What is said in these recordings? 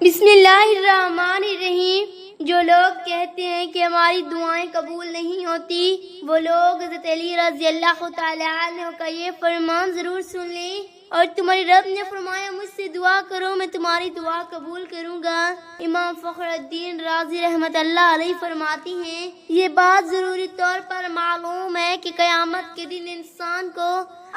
بسم اللہ الرحمن الرحیم۔ جو لوگ کہتے ہیں کہ ہماری دعائیں قبول نہیں ہوتی، وہ لوگ حضرت علی رضی اللہ تعالیٰ عنہ کا یہ فرمان ضرور سن لیں۔ اور تمہارے رب نے فرمایا مجھ سے دعا کرو، میں تمہاری دعا قبول کروں گا۔ امام فخر الدین رازی رحمت اللہ علیہ فرماتی ہیں، یہ بات ضروری طور پر معلوم ہے کہ قیامت کے دن انسان کو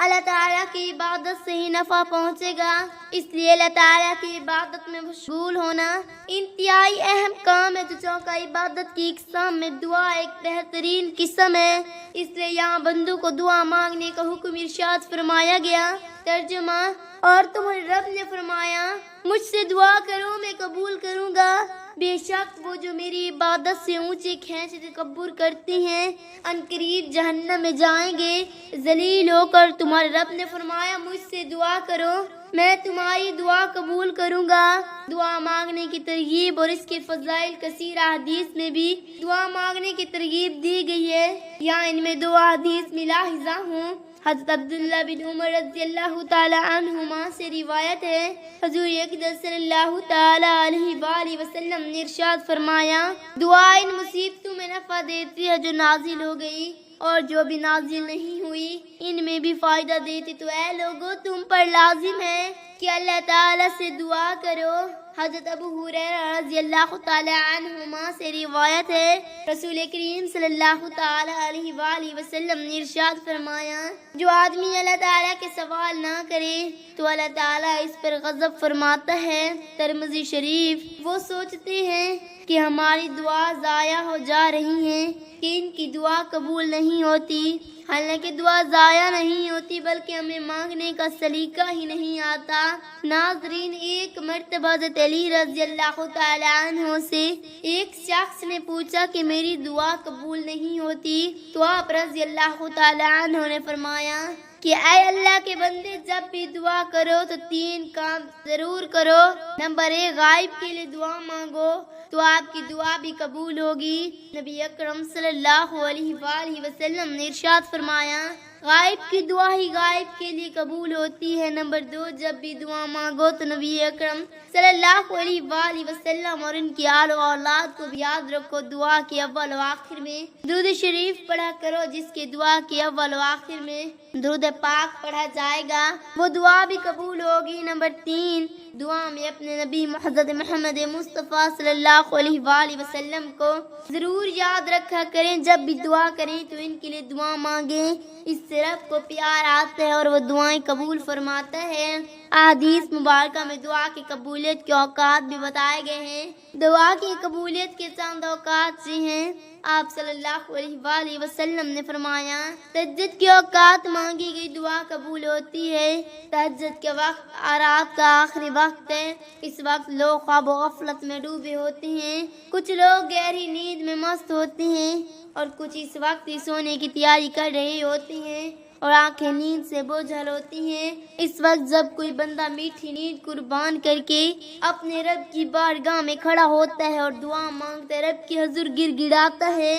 اللہ تعالیٰ کی عبادت سے ہی نفع پہنچے گا، اس لیے اللہ تعالیٰ کی عبادت میں مشغول ہونا انتہائی اہم کام ہے۔ چونکہ عبادت کی اقسام میں دعا ایک بہترین قسم ہے، اس لیے یہاں بندوں کو دعا مانگنے کا حکم ارشاد فرمایا گیا۔ ترجمہ: اور تمہارے رب نے فرمایا مجھ سے دعا کرو، میں قبول کروں گا۔ بے شک وہ جو میری عبادت سے اونچے کھینچ تکبر کرتے ہیں عنقریب جہنم میں جائیں گے ذلیل ہو کر۔ تمہارے رب نے فرمایا مجھ سے دعا کرو، میں تمہاری دعا قبول کروں گا۔ دعا مانگنے کی ترغیب اور اس کے فضائل کثیر احادیث میں بھی دعا مانگنے کی ترغیب دی گئی ہے۔ یہاں ان میں دو احادیث ملاحظہ ہوں۔ حضرت عبداللہ بن عمر رضی اللہ تعالی عنہما سے روایت ہے، حضور اقدس صلی اللہ تعالی علیہ وآلہ وسلم نے ارشاد فرمایا، دعا ان مصیبتوں میں نفع دیتی ہے جو نازل ہو گئی اور جو بھی نازل نہیں ہوئی ان میں بھی فائدہ دیتی۔ تو اے لوگو، تم پر لازم ہے کہ اللہ تعالی سے دعا کرو۔ حضرت ابو ہریرہ رضی اللہ تعالی عنہما سے روایت ہے، رسول کریم صلی اللہ تعالی علیہ وآلہ وسلم نے ارشاد فرمایا، جو آدمی اللہ تعالیٰ کے سوال نہ کرے تو اللہ تعالیٰ اس پر غضب فرماتا ہے۔ ترمذی شریف۔ وہ سوچتے ہیں کہ ہماری دعا ضائع ہو جا رہی ہے، کہ ان کی دعا قبول نہیں ہوتی۔ حالانکہ دعا ضائع نہیں ہوتی، بلکہ ہمیں مانگنے کا سلیقہ ہی نہیں آتا۔ ناظرین، ایک مرتبہ حضرت علی رضی اللہ تعالی عنہ سے ایک شخص نے پوچھا کہ میری دعا قبول نہیں ہوتی، تو آپ رضی اللہ تعالی عنہ نے فرمایا کہ اے اللہ کے بندے، جب بھی دعا کرو تو 3 کام ضرور کرو۔ نمبر 1، غائب کے لیے دعا مانگو تو آپ کی دعا بھی قبول ہوگی۔ نبی اکرم صلی اللہ علیہ وآلہ وسلم نے ارشاد فرمایا، غائب کی دعا ہی غائب کے لیے قبول ہوتی ہے۔ نمبر 2، جب بھی دعا مانگو تو نبی اکرم صلی اللہ علیہ وآلہ وسلم اور ان کی آل و اولاد کو بھی یاد رکھو۔ دعا کے اول و آخر میں درود شریف پڑھا کرو، جس کے دعا کے اول و آخر میں درود پاک پڑھا جائے گا وہ دعا بھی قبول ہوگی۔ نمبر 3، دعا میں اپنے نبی حضرت محمد مصطفیٰ صلی اللہ علیہ وآلہ وسلم کو ضرور یاد رکھا کریں۔ جب بھی دعا کریں تو ان کے لیے دعا مانگیں، اس سے رب کو پیار آتا ہے اور وہ دعائیں قبول فرماتا ہے۔ احادیث مبارکہ میں دعا کی قبولیت کے اوقات بھی بتائے گئے ہیں۔ دعا کی قبولیت کے چند اوقات سے ہیں۔ آپ صلی اللہ علیہ وآلہ وسلم نے فرمایا، تہجد کے اوقات مانگی گئی دعا قبول ہوتی ہے۔ تہجد کے وقت رات کا آخری وقت ہے، اس وقت لوگ خواب و غفلت میں ڈوبے ہوتے ہیں، کچھ لوگ گہری نیند میں مست ہوتے ہیں اور کچھ اس وقت ہی سونے کی تیاری کر رہے ہوتے ہیں اور آنکھیں نیند سے بوجھل ہوتی ہیں۔ اس وقت جب کوئی بندہ میٹھی نیند قربان کر کے اپنے رب کی بارگاہ میں کھڑا ہوتا ہے اور دعا مانگتا ہے، رب کے حضور گر گڑاتا ہے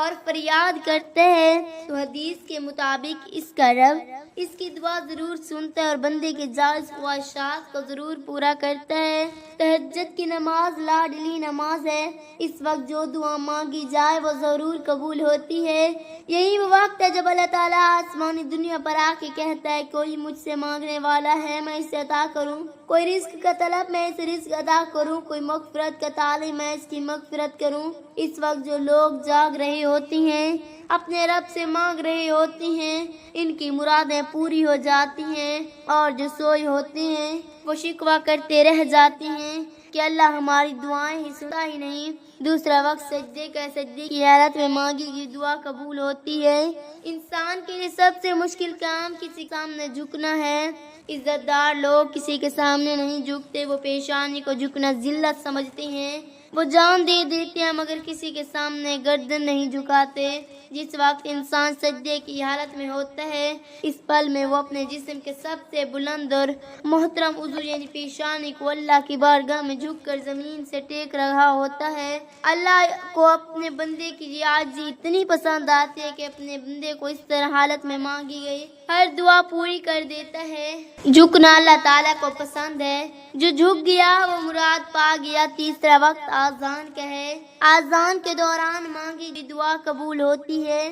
اور فریاد کرتا ہے، تو حدیث کے مطابق اس کا رب اس کی دعا ضرور سنتا ہے اور بندے کے جائز خواہشات کو ضرور پورا کرتا ہے۔ تہجد کی نماز لاڈلی نماز ہے، اس وقت جو دعا مانگی جائے وہ ضرور قبول ہوتی ہے۔ یہی وہ وقت ہے جب اللہ تعالیٰ آسمانی دنیا پر آ کے کہتا ہے، کوئی مجھ سے مانگنے والا ہے میں اسے عطا کروں، کوئی رزق کا طلب میں اسے رزق عطا کروں، کوئی مغفرت کا طالب میں اس کی مغفرت کروں۔ اس وقت جو لوگ جاگ رہے ہوتے ہیں، اپنے رب سے مانگ رہے ہوتے ہیں، ان کی مرادیں پوری ہو جاتی ہیں، اور جو سوئے ہوتے ہیں وہ شکوہ کرتے رہ جاتے ہیں کہ اللہ ہماری دعائیں ہی سنتا ہی نہیں۔ دوسرا وقت سجدے کا، سجدے کی حالت میں مانگی گئی دعا قبول ہوتی ہے۔ انسان کے لیے سب سے مشکل کام کسی کے سامنے جھکنا ہے۔ عزت دار لوگ کسی کے سامنے نہیں جھکتے، وہ پیشانی کو جھکنا ذلت سمجھتے ہیں، وہ جان دے دیتے ہیں مگر کسی کے سامنے گردن نہیں جھکاتے۔ جس وقت انسان سجدے کی حالت میں ہوتا ہے، اس پل میں وہ اپنے جسم کے سب سے بلند اور محترم عضو یعنی پیشانی کو اللہ کی بارگاہ میں جھک کر زمین سے ٹیک رہا ہوتا ہے۔ اللہ کو اپنے بندے کی یہ عاجزی اتنی پسند آتی ہے کہ اپنے بندے کو اس طرح حالت میں مانگی گئی ہر دعا پوری کر دیتا ہے۔ جھکنا اللہ تعالیٰ کو پسند ہے، جو جھک گیا وہ مراد پا گیا۔ تیسرا وقت آذان کا ہے۔ آذان کے دوران مانگی گئی دعا قبول ہوتی ہے۔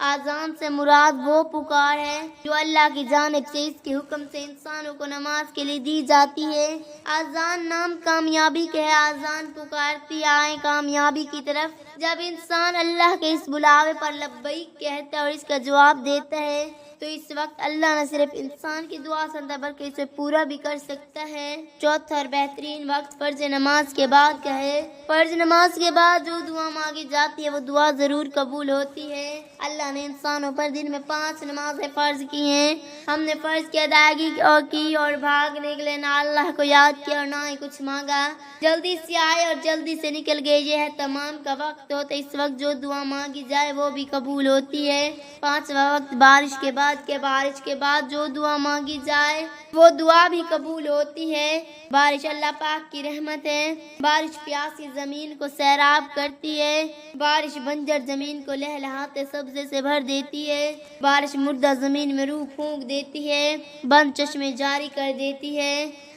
آذان سے مراد وہ پکار ہے جو اللہ کی جانب سے اس کے حکم سے انسانوں کو نماز کے لیے دی جاتی ہے۔ آذان نام کامیابی کا ہے۔ آذان پکارتی آئیں کامیابی کی طرف۔ جب انسان اللہ کے اس بلاوے پر لبیک کہتا ہے اور اس کا جواب دیتا ہے تو اس وقت اللہ نہ صرف انسان کی دعا سنتا بلکہ اسے پورا بھی کر سکتا ہے۔ چوتھا اور بہترین وقت فرض نماز کے بعد کا ہے۔ فرض نماز کے بعد جو دعا مانگی جاتی ہے وہ دعا ضرور قبول ہوتی ہے۔ اللہ نے انسانوں پر دن میں 5 نمازیں فرض کی ہیں۔ ہم نے فرض کی ادائیگی کی اور بھاگنے کے لیے نہ اللہ کو یاد کیا اور نہ ہی کچھ مانگا۔ جلدی سے آئے اور جلدی سے نکل گئے، یہ ہے تمام کا وقت ہوتا ہے۔ اس وقت جو دعا مانگی جائے وہ بھی قبول ہوتی ہے۔ پانچواں وقت بارش کے بعد بارش کے بعد جو دعا مانگی جائے وہ دعا بھی قبول ہوتی ہے۔ بارش اللہ پاک کی رحمت ہے۔ بارش پیاسی زمین کو سیراب کرتی ہے۔ بارش بنجر زمین کو لہلہاتے سبزے سے بھر دیتی ہے۔ بارش مردہ زمین میں روح پھونک دیتی ہے، بند چشمے جاری کر دیتی ہے۔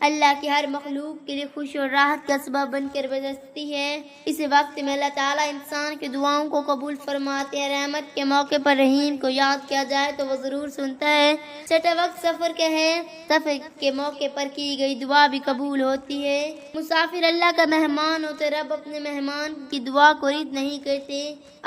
اللہ کی ہر مخلوق کے لیے خوشی اور راحت کا سبب بن کر برستی ہے۔ اس وقت میں اللہ تعالیٰ انسان کی دعاؤں کو قبول فرماتے ہیں۔ رحمت کے موقع پر رحیم کو یاد کیا جائے تو وہ ضرور سنتا ہے۔ چھٹا وقت سفر کا ہے۔ سفر کے موقع پر کی گئی دعا بھی قبول ہوتی ہے۔ مسافر اللہ کا مہمان ہوتے، رب اپنے مہمان کی دعا کو رد نہیں کرتے۔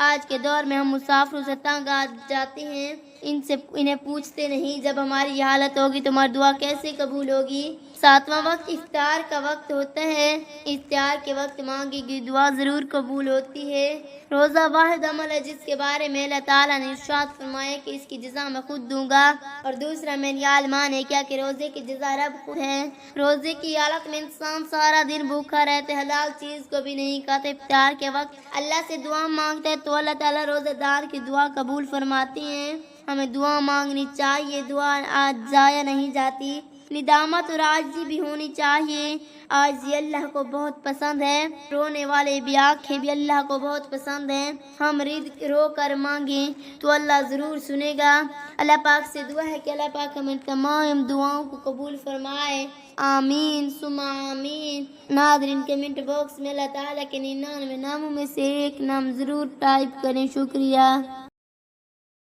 آج کے دور میں ہم مسافروں سے تنگ آ جاتے ہیں، انہیں پوچھتے نہیں جب ہماری یہ حالت ہوگی تو ہماری دعا کیسے قبول ہوگی۔ ساتواں وقت افطار کا وقت ہوتا ہے۔ افطار کے وقت مانگی گئی دعا ضرور قبول ہوتی ہے۔ روزہ واحد عمل ہے جس کے بارے میں اللہ تعالیٰ نے ارشاد فرمایا کہ اس کی جزا میں خود دوں گا، اور دوسرا میں نے عالمان ہے کیا کہ روزے کی جزا رب خود ہے۔ روزے کی حالت میں انسان سارا دن بھوکا رہتا ہے، حلال چیز کو بھی نہیں کھاتا۔ افطار کے وقت اللہ سے دعا مانگتا ہے تو اللہ تعالیٰ روزہ دار کی دعا قبول فرماتے ہیں۔ ہمیں دعا مانگنی چاہیے، دعا آج ضائع نہیں جاتی۔ ندامت اور عاجزی بھی ہونی چاہیے۔ عاجزی اللہ کو بہت پسند ہے، رونے والے بھی آنکھیں بھی اللہ کو بہت پسند ہیں۔ ہم رو کر مانگیں تو اللہ ضرور سنے گا۔ اللہ پاک سے دعا ہے کہ اللہ پاک ہمیں تمام دعاؤں کو قبول فرمائے، آمین ثم آمین۔ ناظرین کمنٹ باکس میں اللہ تعالیٰ کے 99 ناموں میں سے ایک نام ضرور ٹائپ کریں۔ شکریہ۔